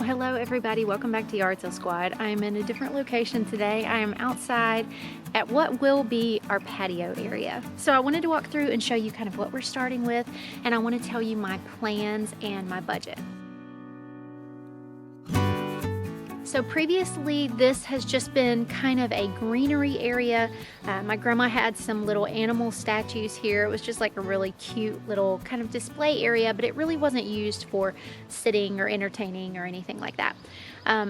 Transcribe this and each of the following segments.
Well, hello everybody, welcome back to Yard Sale Squad. I'm in a different location today. I am outside at what will be our patio area. So I wanted to walk through and show you kind of what we're starting with, and I want to tell you my plans and my budget. So previously, this has just been kind of a greenery area. My grandma had some little animal statues here. It was just like a really cute little kind of display area, but it really wasn't used for sitting or entertaining or anything like that.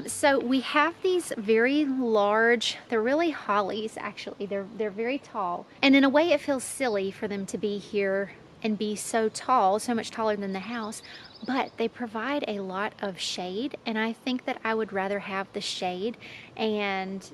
So we have these very large, they're really hollies actually. They're very tall. And in a way it feels silly for them to be here and be so tall, so much taller than the house, but they provide a lot of shade, and I think that I would rather have the shade and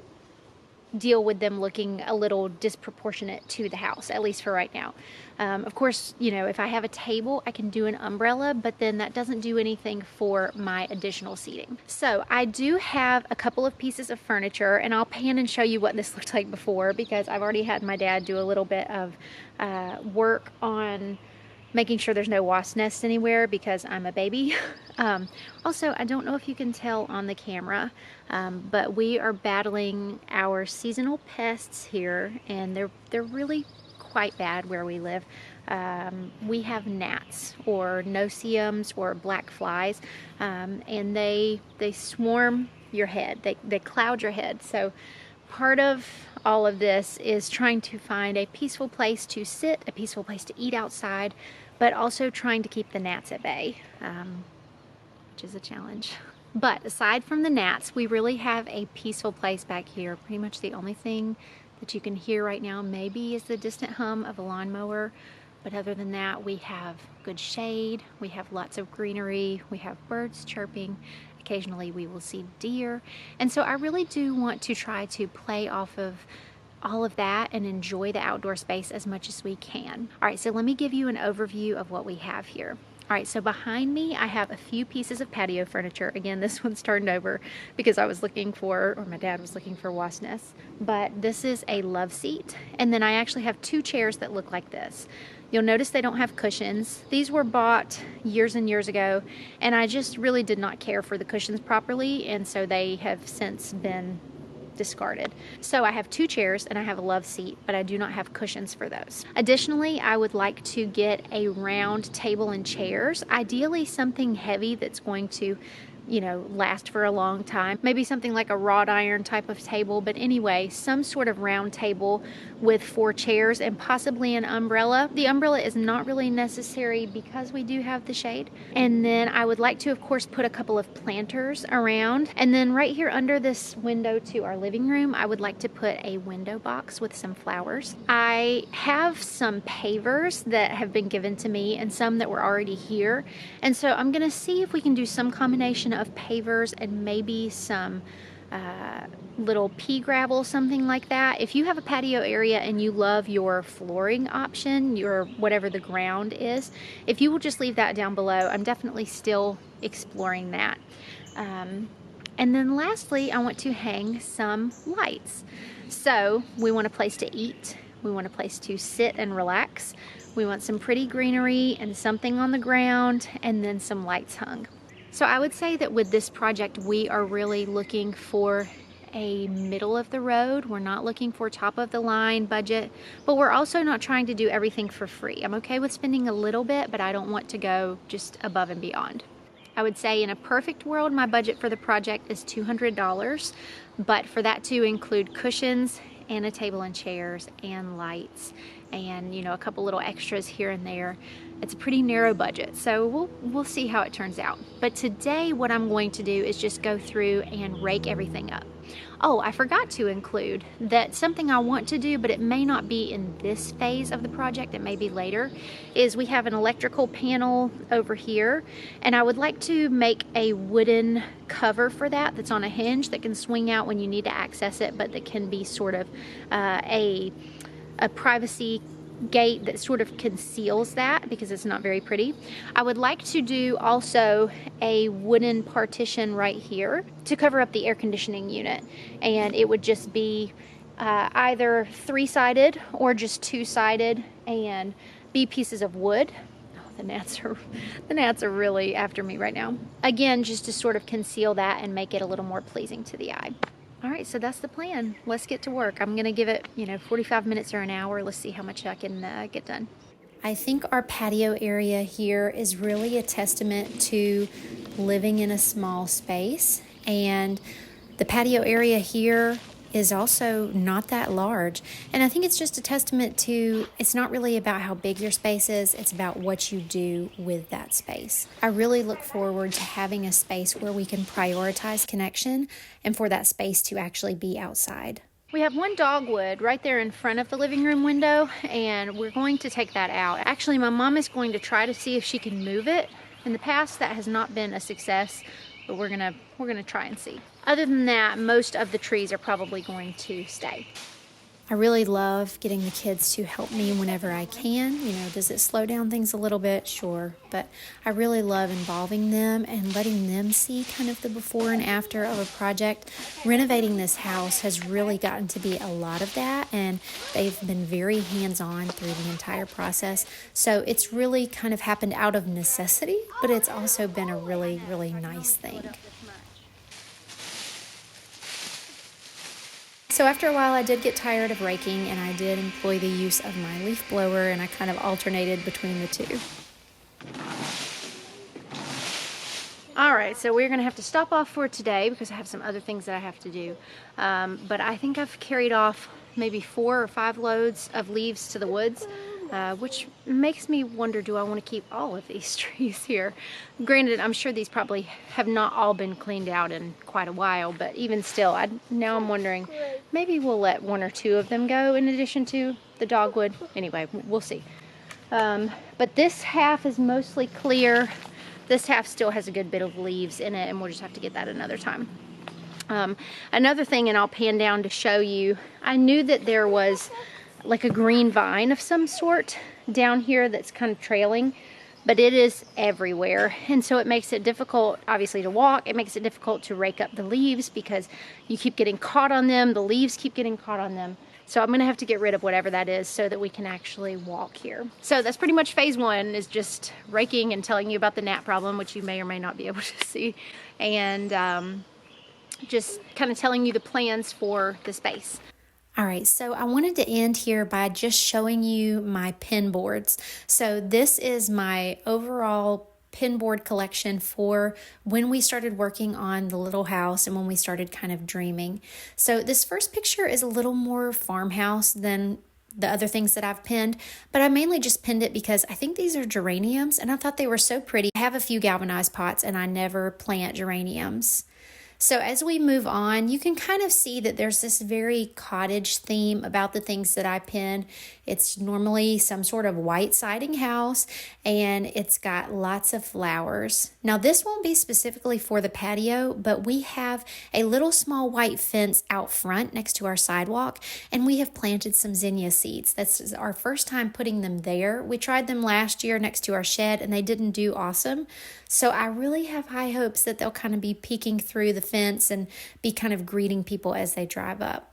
deal with them looking a little disproportionate to the house, at least for right now. Of course, you know, if I have a table, I can do an umbrella, but then that doesn't do anything for my additional seating. So I do have a couple of pieces of furniture, and I'll pan and show you what this looked like before, because I've already had my dad do a little bit of work on making sure there's no wasp nest anywhere because I'm a baby. Also, I don't know if you can tell on the camera, but we are battling our seasonal pests here, and they're really quite bad where we live. We have gnats or no-see-ums or black flies, and they swarm your head. They cloud your head. So part of all of this is trying to find a peaceful place to sit, a peaceful place to eat outside, but also trying to keep the gnats at bay, which is a challenge. But aside from the gnats, we really have a peaceful place back here. Pretty much the only thing that you can hear right now maybe is the distant hum of a lawnmower. But other than that, we have good shade, we have lots of greenery, we have birds chirping. Occasionally we will see deer. And so I really do want to try to play off of all of that and enjoy the outdoor space as much as we can. All right, so let me give you an overview of what we have here. All right, so behind me, I have a few pieces of patio furniture. Again, this one's turned over because I was looking for, or my dad was looking for wasp nests. But this is a love seat. And then I actually have two chairs that look like this. You'll notice they don't have cushions. These were bought years and years ago, and I just really did not care for the cushions properly, and so they have since been discarded. So I have two chairs and I have a love seat, but I do not have cushions for those. Additionally, I would like to get a round table and chairs, ideally something heavy that's going to, you know, last for a long time. Maybe something like a wrought iron type of table, but anyway, some sort of round table with 4 chairs and possibly an umbrella. The umbrella is not really necessary because we do have the shade. And then I would like to, of course, put a couple of planters around. And then right here under this window to our living room, I would like to put a window box with some flowers. I have some pavers that have been given to me and some that were already here. And so I'm gonna see if we can do some combination of pavers and maybe some little pea gravel, something like that. If you have a patio area and you love your flooring option, your whatever the ground is, if you will just leave that down below, I'm definitely still exploring that. And then lastly, I want to hang some lights. So we want a place to eat, we want a place to sit and relax, we want some pretty greenery and something on the ground, and then some lights hung. So I would say that with this project, we are really looking for a middle of the road. We're not looking for top of the line budget, but we're also not trying to do everything for free. I'm okay with spending a little bit, but I don't want to go just above and beyond. I would say in a perfect world, my budget for the project is $200, but for that to include cushions and a table and chairs and lights and, you know, a couple little extras here and there, it's a pretty narrow budget. So we'll see how it turns out. But today what I'm going to do is just go through and rake everything up. Oh, I forgot to include that something I want to do, but it may not be in this phase of the project, it may be later, is we have an electrical panel over here, and I would like to make a wooden cover for that that's on a hinge that can swing out when you need to access it, but that can be sort of a privacy gate that sort of conceals that because it's not very pretty. I would like to do also a wooden partition right here to cover up the air conditioning unit, and it would just be either 3-sided or just 2-sided and be pieces of wood. the gnats are really after me right now. Again, just to sort of conceal that and make it a little more pleasing to the eye. All right, so that's the plan. Let's get to work. I'm gonna give it, 45 minutes or an hour. Let's see how much I can get done. I think our patio area here is really a testament to living in a small space, and the patio area here is also not that large. And I think it's just a testament to, it's not really about how big your space is, it's about what you do with that space. I really look forward to having a space where we can prioritize connection and for that space to actually be outside. We have one dogwood right there in front of the living room window, and we're going to take that out. Actually, my mom is going to try to see if she can move it. In the past, that has not been a success, but we're gonna try and see. Other than that, most of the trees are probably going to stay. I really love getting the kids to help me whenever I can. Does it slow down things a little bit? Sure. But I really love involving them and letting them see kind of the before and after of a project. Renovating this house has really gotten to be a lot of that, and they've been very hands-on through the entire process. So it's really kind of happened out of necessity, but it's also been a really, really nice thing. So after a while, I did get tired of raking, and I did employ the use of my leaf blower, and I kind of alternated between the two. All right, so we're gonna have to stop off for today because I have some other things that I have to do. But I think I've carried off maybe 4 or 5 loads of leaves to the woods, which makes me wonder, do I want to keep all of these trees here? Granted, I'm sure these probably have not all been cleaned out in quite a while, but even still, now I'm wondering, maybe we'll let 1 or 2 of them go in addition to the dogwood. Anyway, we'll see. But this half is mostly clear. This half still has a good bit of leaves in it, and we'll just have to get that another time. Another thing, and I'll pan down to show you, I knew that there was like a green vine of some sort down here that's kind of trailing, but it is everywhere, and so it makes it difficult obviously to walk. It makes it difficult to rake up the leaves because you keep getting caught on them, the leaves keep getting caught on them. So I'm gonna have to get rid of whatever that is so that we can actually walk here. So that's pretty much phase 1, is just raking and telling you about the gnat problem, which you may or may not be able to see, and just kind of telling you the plans for the space. All right, so I wanted to end here by just showing you my pin boards. So this is my overall pin board collection for when we started working on the little house and when we started kind of dreaming. So this first picture is a little more farmhouse than the other things that I've pinned, but I mainly just pinned it because I think these are geraniums and I thought they were so pretty. I have a few galvanized pots and I never plant geraniums. So as we move on, you can kind of see that there's this very cottage theme about the things that I pin. It's normally some sort of white siding house, and it's got lots of flowers. Now this won't be specifically for the patio, but we have a little small white fence out front next to our sidewalk, and we have planted some zinnia seeds. That's our first time putting them there. We tried them last year next to our shed, and they didn't do awesome. So I really have high hopes that they'll kind of be peeking through the fence and be kind of greeting people as they drive up.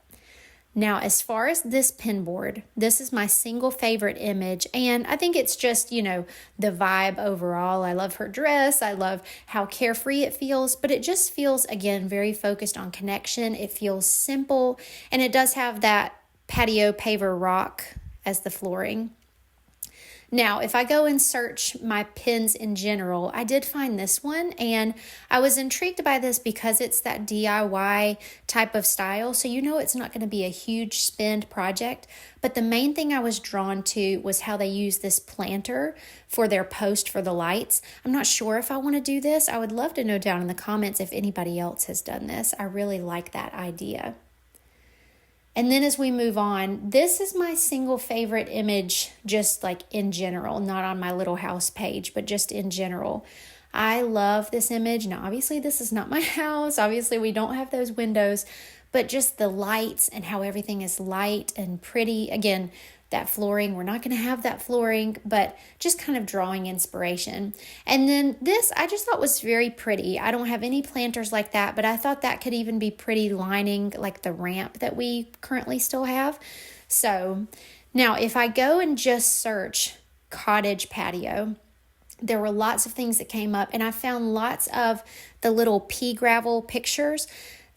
Now, as far as this pin board, this is my single favorite image, and I think it's just, the vibe overall. I love her dress. I love how carefree it feels, but it just feels, again, very focused on connection. It feels simple, and it does have that patio paver rock as the flooring. Now, if I go and search my pins in general, I did find this one, and I was intrigued by this because it's that DIY type of style, so it's not going to be a huge spend project, but the main thing I was drawn to was how they use this planter for their post for the lights. I'm not sure if I want to do this. I would love to know down in the comments if anybody else has done this. I really like that idea. And then as we move on, this is my single favorite image, just like in general, not on my little house page, but just in general. I love this image. Now, obviously this is not my house. Obviously we don't have those windows, but just the lights and how everything is light and pretty. Again, that flooring, we're not going to have that flooring, but just kind of drawing inspiration. And then this, I just thought was very pretty. I don't have any planters like that, but I thought that could even be pretty lining like the ramp that we currently still have. So now if I go and just search cottage patio, There were lots of things that came up, and I found lots of the little pea gravel pictures.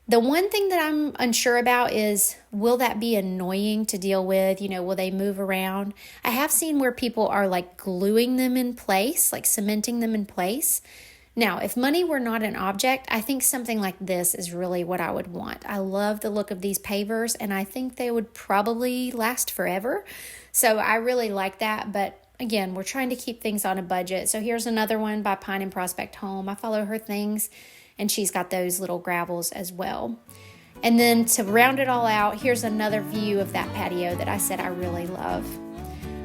The one thing that I'm unsure about is, will that be annoying to deal with? Will they move around? I have seen where people are like gluing them in place, like cementing them in place. Now, if money were not an object, I think something like this is really what I would want. I love the look of these pavers, and I think they would probably last forever. So I really like that, but again, we're trying to keep things on a budget. So here's another one by Pine and Prospect Home. I follow her things, and she's got those little gravels as well. And then to round it all out, here's another view of that patio that I said I really love.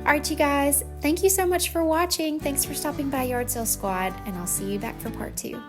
All right, you guys, thank you so much for watching. Thanks for stopping by Yard Sale Squad, and I'll see you back for part 2.